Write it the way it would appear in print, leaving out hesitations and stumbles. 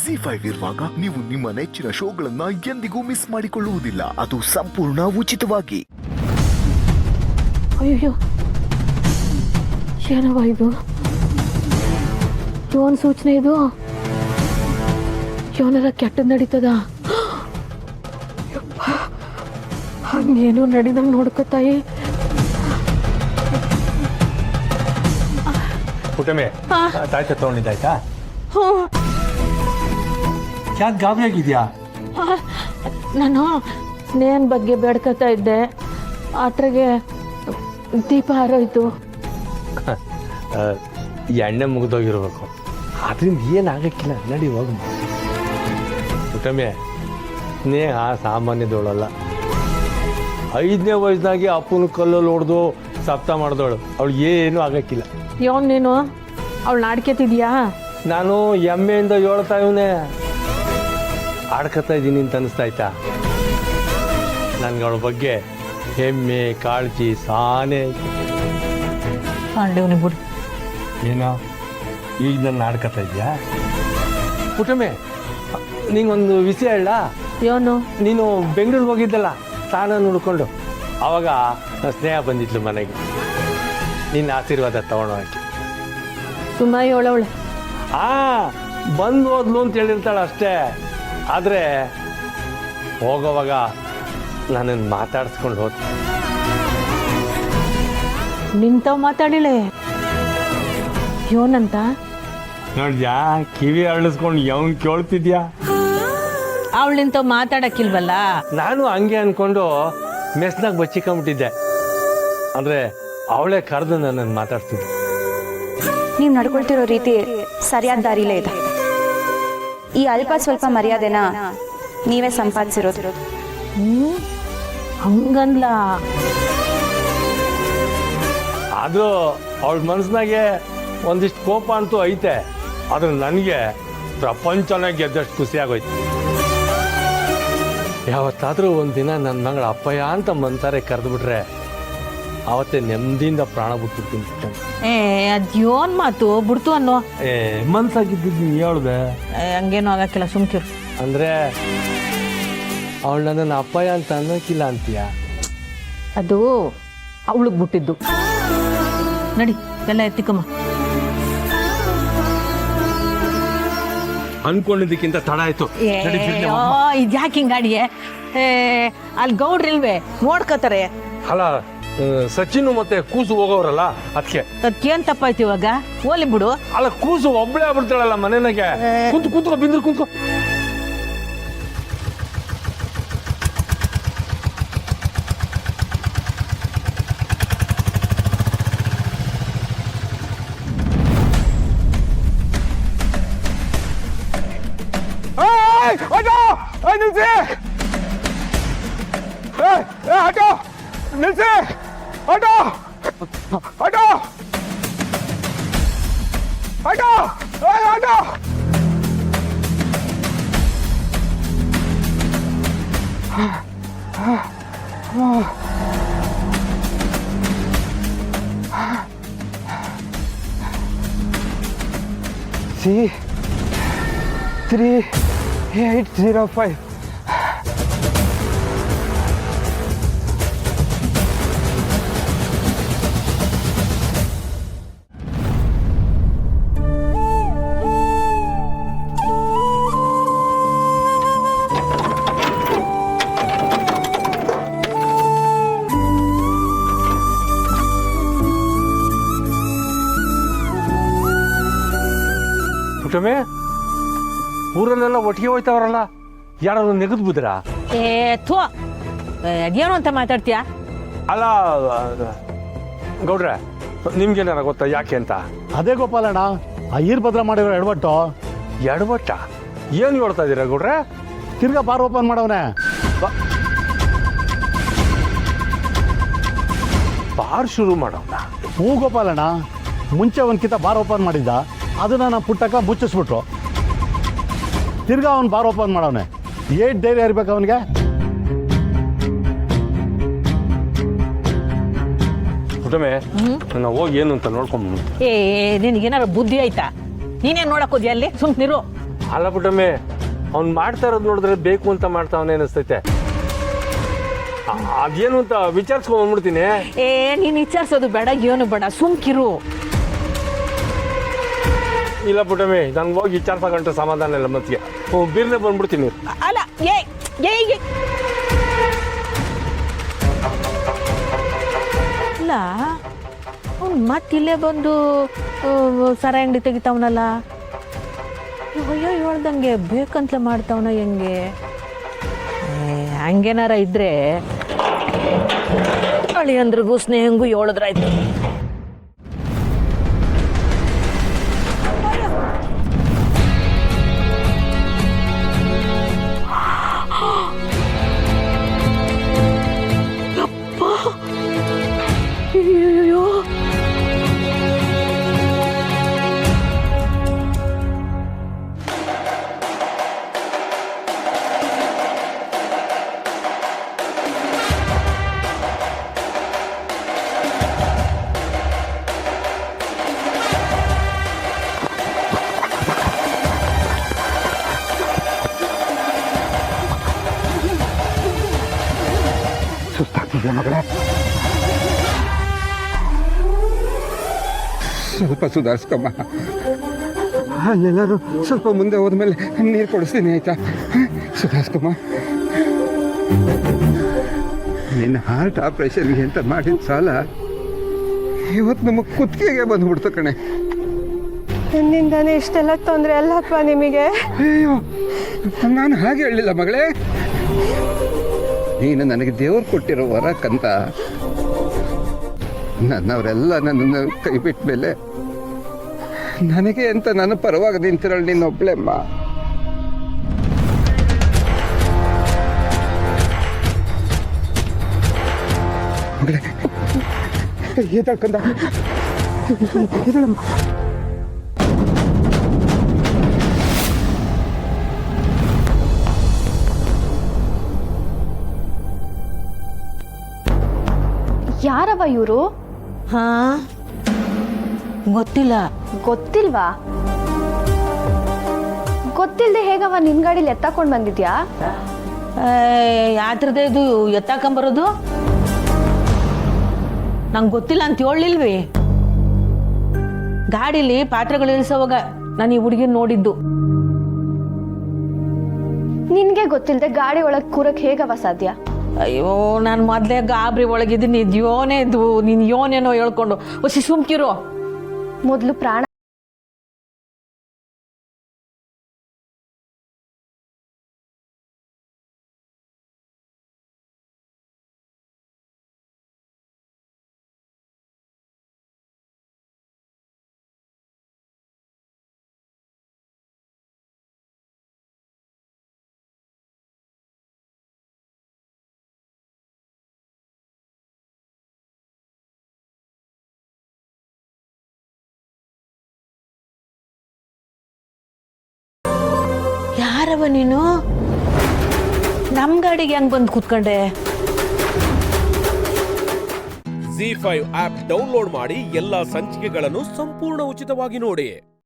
ZEE5 ಇರುವಾಗ ನೀವು ನಿಮ್ಮ ನೆಚ್ಚಿನ ಶೋಗಳನ್ನ ಎಂದಿಗೂ ಮಿಸ್ ಮಾಡಿಕೊಳ್ಳುವುದಿಲ್ಲ. ಅದು ಸಂಪೂರ್ಣ ಉಚಿತವಾಗಿ. ಅಯ್ಯೋ ಏನವ ಇದು? ಇವನ್ ಸೂಚನೆ ಇದು? ಇವನೆಲ್ಲ ಕೆಟ್ಟದ್ ನಡೀತದ? ಹಂಗೇನು ನಡಿದಂಗ್ ನೋಡ್ಕೊತಾಯಿ. ಪುಟಮೆ ತಾಯ್ತ ತಗೊಂಡಿದ್ದಾಯ್ತಾ? ಯಾಕೆ ಗಾಬರಿ ಆಗಿದ್ಯಾ? ನಾನು ಸ್ನೇಹನ್ ಬಗ್ಗೆ ಬೇಡ್ಕೊತಾ ಇದ್ದೆ, ಅಟ್ರಾಗೆ ದೀಪ ಹಾರೋಯ್ತು. ಎಣ್ಣೆ ಮುಗಿದೋಗಿರ್ಬೇಕು, ಅದರಿಂದ ಏನಾಗಕ್ಕಿಲ್ಲ. ನಡಿ ಹೋಗ. ಪುಟಮೆ ಸ್ನೇಹ ಸಾಮಾನ್ಯದವಳಲ್ಲ. 5ನೇ ವಯಸ್ಸಿನಾಗೆ ಅಪ್ಪನ ಕಲ್ಲಲ್ಲಿ ಹೊಡೆದು ಸಪ್ತ ಮಾಡಿದವಳು. ಅವಳು ಏನೂ ಆಗಕ್ಕಿಲ್ಲ. ಇವನ್ ನೀನು ಅವಳು ನಾಡ್ಕೆತಿದ್ಯಾ? ನಾನು ಎಮ್ಮೆಯಿಂದ ಹೇಳ್ತಾ ಇವನೇ ಆಡ್ಕೊತಾ ಇದ್ದೀನಿ ಅಂತ ಅನಿಸ್ತಾಯ್ತಾ? ನನ್ಗೆ ಅವಳ ಬಗ್ಗೆ ಹೆಮ್ಮೆ ಕಾಳಜಿ ಸಾನೇ ಪಾಂಡವನಿ ಬಿಡು. ಏನೋ ಈಗ ನನ್ನ ಆಡ್ಕೊತಾ ಇದೆಯಾ? ಪುಟಮೆ ನಿಂಗೊಂದು ವಿಷಯ ಹೇಳ. ಏನು? ನೀನು ಬೆಂಗಳೂರಿಗೆ ಹೋಗಿದ್ದಲ್ಲ ತಾನ ನೋಡ್ಕೊಂಡು, ಆವಾಗ ಸ್ನೇಹ ಬಂದಿದ್ಲು ಮನೆಗೆ. ನಿನ್ನ ಆಶೀರ್ವಾದ ತಗೊಂಡೋಗಿ ತುಂಬಾ ಹೇಳವಳೆ. ಬಂದು ಹೋದ್ಲು ಅಂತ ಹೇಳಿರ್ತಾಳೆ ಅಷ್ಟೇ. ಆದರೆ ಹೋಗೋವಾಗ ನನ್ನನ್ನು ಮಾತಾಡಿಸ್ಕೊಂಡು ಹೋದ್. ನಿಂತವ್ ಮಾತಾಡಿಳೆ. ಯೋನಂತ ನೋಡ್ಯಾ? ಕಿವಿ ಅರಳಿಸ್ಕೊಂಡು ಯಾವನ್ ಕೇಳ್ತಿದ್ಯಾ? ಅವಳು ನಿಂತವ್ ಮಾತಾಡಕ್ಕಿಲ್ವಲ್ಲ? ನಾನು ಹಂಗೆ ಅನ್ಕೊಂಡು ಮೆಸ್ನಾಗ ಬಚ್ಚಿಕೊಂಡ್ಬಿಟ್ಟಿದ್ದೆ. ಅಂದರೆ ಅವಳೇ ಕರೆದು ನನ್ನನ್ನು ಮಾತಾಡ್ತಿದ್ದೆ. ನೀವು ನಡ್ಕೊಳ್ತಿರೋ ರೀತಿ ಸರಿಯಾದ ದಾರಿಲೇ ಇದೆ. ಈ ಅಲ್ಪ ಸ್ವಲ್ಪ ಮರ್ಯಾದೆನ ನೀವೇ ಸಂಪಾದಿಸಿರೋದು. ಹಂಗಂದ್ಲ? ಆದರೂ ಅವಳ ಮನಸ್ಸಿನಾಗೆ ಒಂದಿಷ್ಟು ಕೋಪ ಅಂತೂ ಐತೆ. ಆದ್ರೆ ನನಗೆ ಪ್ರಪಂಚನೇ ಗೆದ್ದಷ್ಟು ಖುಷಿ ಆಗೋಯ್ತು. ಯಾವತ್ತಾದರೂ ಒಂದಿನ ನನ್ನ ಮಗಳ ಅಪ್ಪಯ್ಯ ಅಂತ ಮನ್ಸಾರೆ ಕರೆದ್ಬಿಟ್ರೆ ಅವತ್ತೇ ನೆಮ್ಮದಿಯಿಂದ ಪ್ರಾಣ ಬಿಟ್ಬಿಡ್ತೀನಿ. ಅದ್ಯೋನ್ ಮಾತು ಬಿಡ್ತು ಅನ್ನೋ. ಮನ್ಸಾಗಿದ್ದು ನೀನು ಹೇಳ್ದೆ. ಹಂಗೇನು ಆಗಕ್ಕಿಲ್ಲ, ಸುಮ್ಕಿರು. ಅಂದರೆ ಅವಳು ನನ್ನನ್ನು ಅಪ್ಪಯ್ಯ ಅಂತ ಅನ್ನೋಕ್ಕಿಲ್ಲ ಅಂತೀಯ? ಅದು ಅವಳಿಗೆ ಬಿಟ್ಟಿದ್ದು. ನಡಿ ಎಲ್ಲ ಎತ್ತಿಕಮ್ಮ. ಅನ್ಕೊಂಡಿದ್ದಕ್ಕಿಂತ ತಡ ಆಯ್ತು. ಇದ್ಯಾಕೆ ಹಿಂಗಾಡಿಯೇ? ಅಲ್ಲಿ ಗೌಡ್ರಿಲ್ವೇ ನೋಡ್ಕೋತಾರೆ. ಅಲ್ಲ, ಸಚಿನ್ ಮತ್ತೆ ಕೂಸು ಹೋಗೋರಲ್ಲ, ಅದಕ್ಕೆ. ಅದಕ್ಕೇನ್ ತಪ್ಪಾಯ್ತು ಇವಾಗ? ಹೋಲಿ ಬಿಡು. ಅಲ್ಲ, ಕೂಸು ಒಬ್ಬಳೇ ಆಗ್ಬಿಡ್ತಾಳಲ್ಲ ಮನೆನಾಗೆ. ಕುಂತ್ಕೋ ಬಿಂದ್ರು ಕುಂತ್ಕೋ. ನಿಲ್ಸಿ! ಆಟೋ ನಿಲ್ಸಿ! Auto auto auto auto! C3805. ಪುಟಮೆ, ಊರಲ್ಲೆಲ್ಲ ಒಟ್ಟಿಗೆ ಹೋಯ್ತವ್ರಲ್ಲ, ಯಾರು ನೆಗೆದು ಬಿದ್ರಾ? ಥೋ, ಅದೇನು ಅಂತ ಮಾತಾಡ್ತೀಯ? ಅಲ್ಲ ಗೌಡ್ರೆ, ನಿಮ್ಗೇನಾರ ಗೊತ್ತಾ ಯಾಕೆ ಅಂತ? ಅದೇ ಗೋಪಾಲಣ್ಣ, ಆ ಈರ್ಭದ್ರ ಮಾಡಿರೋ ಎಡವಟ್ಟು. ಎಡವಟ್ಟ? ಏನು ಹೇಳ್ತಾ ಇದ್ದೀರಾ ಗೌಡ್ರೆ? ತಿರ್ಗಾ ಬಾರ್ ಓಪನ್ ಮಾಡವನೆ. ಬಾರ್ ಶುರು ಮಾಡೋಣ? ಹೂ ಗೋಪಾಲಣ್ಣ, ಮುಂಚೆ ಒಂದ್ಕಿಂತ ಬಾರ್ ಓಪನ್ ಮಾಡಿದ್ದ, ಅದನ್ನ ನಮ್ಮ ಪುಟ್ಟಕ್ಕ ಮುಚ್ಚಿಸ್ಬಿಟ್ರು. ತಿರ್ಗಾ ಅವ್ನು ಬಾರ್ ಓಪನ್ ಮಾಡವನೆ. ಏಟ್ ಧೈರ್ಯ ಇರ್ಬೇಕು ಅವನಿಗೆ? ಪುಟಮೆ, ನಾವು ಹೋಗಿ ಏನು ಅಂತ ನೋಡ್ಕೊಂಡು. ನಿನಗೇನಾರು ಬುದ್ಧಿ ಆಯ್ತಾ? ನೀನೇನು ನೋಡಕ್ ಹೋದ್ಯಾ ಅಲ್ಲಿ? ಸುಮ್ನಿರು. ಅಲ್ಲ ಪುಟ್ಟಮ್ಮಿ, ಅವ್ನು ಮಾಡ್ತಾ ಇರೋದು ನೋಡಿದ್ರೆ ಬೇಕು ಅಂತ ಮಾಡ್ತಾವನೆ ಅನಿಸ್ತೈತೆ. ಅದೇನು ಅಂತ ವಿಚಾರಿಸ್ಕೊಂಡ್ ಬಂದ್ಬಿಡ್ತೀನಿ. ನೀನು ವಿಚಾರಿಸೋದು ಬೇಡ, ಏನು ಬೇಡ, ಸುಮ್ಕಿರು. ಇಲ್ಲ ಪುಟ್ಟಮ್ಮಿ, ನಾನು ಹೋಗಿ ವಿಚಾರಿಸಕೊಂಡ್ರೆ ಸಮಾಧಾನ ಇಲ್ಲ ಮತ್ತಿಗೆ. ಬೀರ್ನೆ ಬಂದ್ಬಿಡ್ತೀನಿ. ಅಲ್ಲ ಇಲ್ಲ, ಅವ್ನು ಮತ್ತಿಲ್ಲೇ ಬಂದು ಸರ ಅಂಗಡಿ ತೆಗಿತಾವನಲ್ಲ. ಅಯ್ಯೋ ಹೇಳ್ದಂಗೆ ಬೇಕಂತಲೇ ಮಾಡ್ತಾವನ ಹೆಂಗೆ? ಹಂಗೇನಾರ ಇದ್ರೆ ಅಳಿಯಂದ್ರಿಗೂ ಸ್ನೇಹಂಗೂ ಹೇಳಿದ್ರಾಯ್ತು. ಅಯ್ಯೋ, ಸುಸ್ತಾಗ್ತಿದೆ ಮಗಳೇ, ಸ್ವಲ್ಪ ಸುಧಾರಿಸ್ಕಮ್ಮ. ಅಲ್ಲೆಲ್ಲರೂ ಸ್ವಲ್ಪ ಮುಂದೆ ಹೋದ್ಮೇಲೆ ನೀರು ಕೊಡಿಸ್ತೀನಿ, ಆಯ್ತಾ? ಸುಧಾರಿಸ್ಕಮ್ಮ. ನಿನ್ನ ಹಾರ್ಟ್ ಆಪ್ರೇಷನ್ಗೆ ಅಂತ ಮಾಡಿದ ಸಾಲ ಇವತ್ತು ನಮಗೆ ಕುತ್ತಿಗೆಗೆ ಬಂದ್ಬಿಡ್ತು ಕಣೆ. ನನ್ನಿಂದಾನೆ ಇಷ್ಟೆಲ್ಲ ತೊಂದರೆ ಅಲ್ಲಪ್ಪ ನಿಮಗೆ? ಅಯ್ಯೋ, ನಾನು ಹಾಗೆ ಹೇಳಲಿಲ್ಲ ಮಗಳೇ. ನೀನು ನನಗೆ ದೇವ್ರು ಕೊಟ್ಟಿರೋ ವರಕ್ಕಂತ ನನ್ನವರೆಲ್ಲ ನನ್ನನ್ನು ಕೈ ಬಿಟ್ಟ ಮೇಲೆ ನನಗೆ ಅಂತ ನನ್ನ ಪರವಾಗಿ ನಿಂತಿರೋಳು ನಿನ್ನೊಬ್ಳೆಮ್ಮ. ಮಗಳೇ, ಎದಳ್ಕಂದ ಎದಳಮ್ಮ. ಯಾರವ ಇವರು? ಹಾ, ಗೊತ್ತಿಲ್ಲ. ಗೊತ್ತಿಲ್ವಾ? ಗೊತ್ತಿಲ್ಲದೆ ಹೇಗವ ನಿನ್ ಗಾಡಿಲಿ ಎತ್ತಾಕೊಂಡ್ ಬಂದಿದ್ಯಾ? ಯಾತ್ರದೇ ಇದು ಎತ್ತಾಕೊಂಬರೋದು? ನಂಗೆ ಗೊತ್ತಿಲ್ಲ ಅಂತ ಹೇಳಿಲ್ವಿ. ಗಾಡಿಲಿ ಪಾತ್ರೆಗಳು ಇಳಿಸೋವಾಗ ನಾನು ಈ ಹುಡುಗಿನ ನೋಡಿದ್ದು. ನಿನ್ಗೆ ಗೊತ್ತಿಲ್ಲದೆ ಗಾಡಿ ಒಳಗ್ ಕೂರಕ್ ಹೇಗವ ಸಾಧ್ಯ? ಅಯ್ಯೋ, ನಾನು ಮೊದಲೇ ಗಾಬರಿ ಒಳಗಿದ್ದೀನಿ. ಯೋನೇ ಇದು, ನೀನು ಯೋನೇನೋ ಹೇಳ್ಕೊಂಡು ಹೊಸಿ ಸುಮ್ಕಿರೋ. ಮೊದ್ಲು ಪ್ರಾಣ ಯಾರವ ನೀನು? ನಮ್ ಗಾಡಿಗೆ ಹೆಂಗ್ ಬಂದು ಕೂತ್ಕೊಂಡೆ? ZEE5 ಆಪ್ ಡೌನ್ಲೋಡ್ ಮಾಡಿ ಎಲ್ಲಾ ಸಂಚಿಕೆಗಳನ್ನು ಸಂಪೂರ್ಣ ಉಚಿತವಾಗಿ ನೋಡಿ.